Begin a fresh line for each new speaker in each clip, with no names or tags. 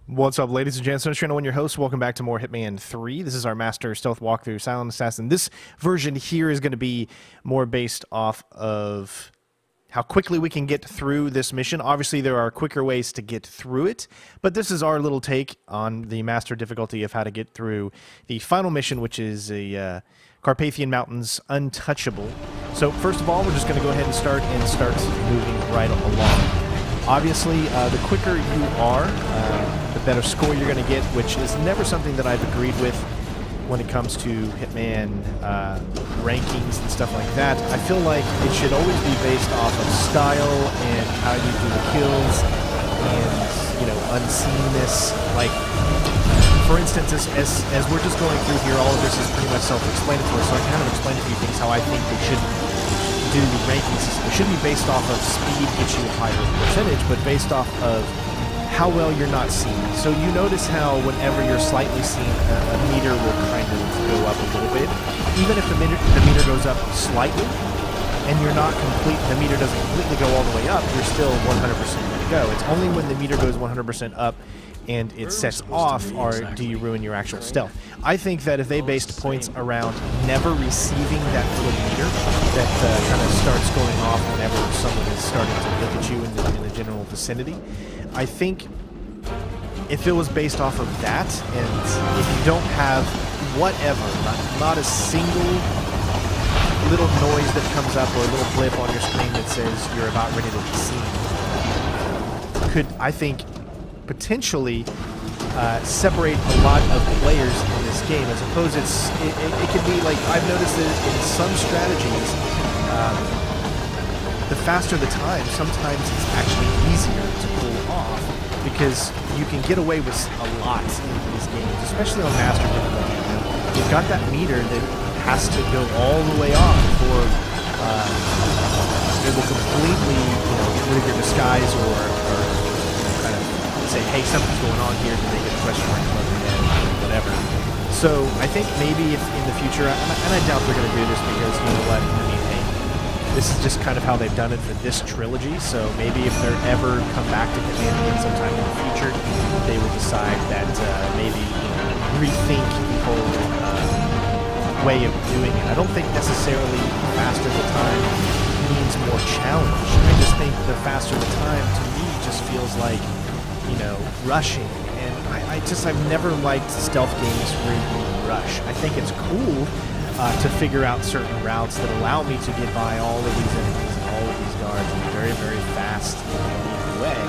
What's up, ladies and gents? I'm Channel One, your host. Welcome back to more Hitman 3. This is our master stealth walkthrough, Silent Assassin. This version here is going to be more based off of how quickly we can get through this mission. Obviously, there are quicker ways to get through it, but this is our little take on the master difficulty of how to get through the final mission, which is a Carpathian Mountains Untouchable. So first of all, we're just going to go ahead and start moving right along. Obviously, the quicker you are, the better score you're going to get, which is never something that I've agreed with when it comes to Hitman rankings and stuff like that. I feel like it should always be based off of style and how you do the kills and, you know, unseenness. Like, for instance, as we're just going through here, all of this is pretty much self-explanatory, so I kind of explain a few things how I think they should do the ranking system. It shouldn't be based off of speed gets you a higher percentage, but based off of how well you're not seen. So you notice how whenever you're slightly seen, a meter will kind of go up a little bit. Even if the meter goes up slightly, and you're not the meter doesn't completely go all the way up, you're still 100% going to go. It's only when the meter goes 100% up and it sets off, or do you ruin your actual stealth. I think that if they based points around never receiving that little meter that kind of starts going off whenever someone is starting to look at you in the general vicinity, I think if it was based off of that, and if you don't have whatever, not a single little noise that comes up or a little blip on your screen that says you're about ready to be seen, could, I think, potentially separate a lot of players in this game. As opposed, it could be like, I've noticed that in some strategies, the faster the time, sometimes it's actually easier to pull off because you can get away with a lot in these games, especially on master difficulty. You know, you've got that meter that has to go all the way off before it will completely, you know, get rid of your disguise or kind of say, hey, something's going on here, to make a question mark above your head, or whatever. So I think maybe if in the future, and I doubt they're going to do this because, you know what, I mean, hey, this is just kind of how they've done it for this trilogy, so maybe if they're ever come back to Hitman again sometime in the future, they will decide that maybe, you know, rethink the whole way of doing it. I don't think necessarily faster the time means more challenge. I just think the faster the time, to me, just feels like, you know, rushing. And I've never liked stealth games where you rush. I think it's cool to figure out certain routes that allow me to get by all of these enemies and all of these guards in a very, very fast and unique way.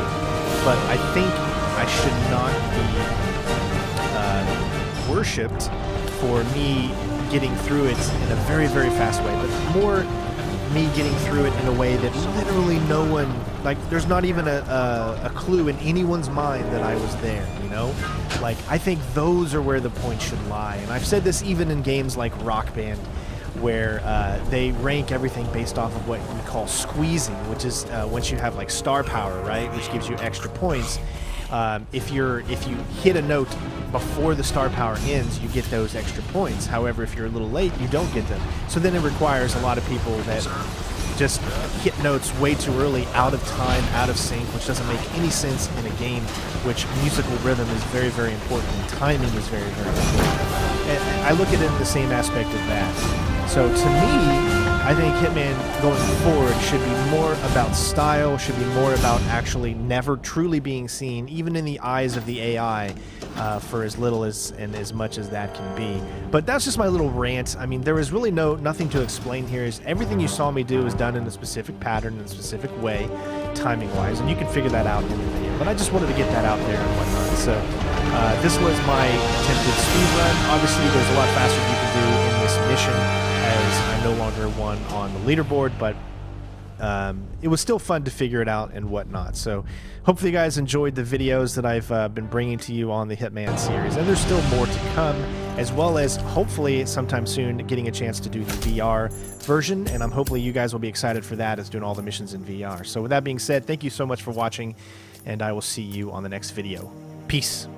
But I think I should not be worshipped for me getting through it in a very, very fast way, but more me getting through it in a way that literally no one, like, there's not even a clue in anyone's mind that I was there, you know? Like, I think those are where the points should lie. And I've said this even in games like Rock Band, where they rank everything based off of what we call squeezing, which is once you have, like, star power, right, which gives you extra points. If you hit a note before the star power ends, you get those extra points. However, if you're a little late, you don't get them. So then it requires a lot of people that just hit notes way too early, out of time, out of sync, which doesn't make any sense in a game which musical rhythm is very, very important, and timing is very, very important. And I look at it in the same aspect of that. So to me, I think Hitman going forward should be more about style, should be more about actually never truly being seen, even in the eyes of the AI, for as little as and as much as that can be. But that's just my little rant. I mean, there is really nothing to explain here. Everything you saw me do is done in a specific pattern, in a specific way, timing-wise, and you can figure that out in the video. But I just wanted to get that out there and whatnot. So this was my attempted speedrun. Obviously, there's a lot faster you can do in this mission, as I'm no longer one on the leaderboard, but it was still fun to figure it out and whatnot. So hopefully you guys enjoyed the videos that I've been bringing to you on the Hitman series, and there's still more to come, as well as hopefully sometime soon getting a chance to do the VR version, and hopefully you guys will be excited for that, as doing all the missions in VR. So with that being said, thank you so much for watching, and I will see you on the next video. Peace.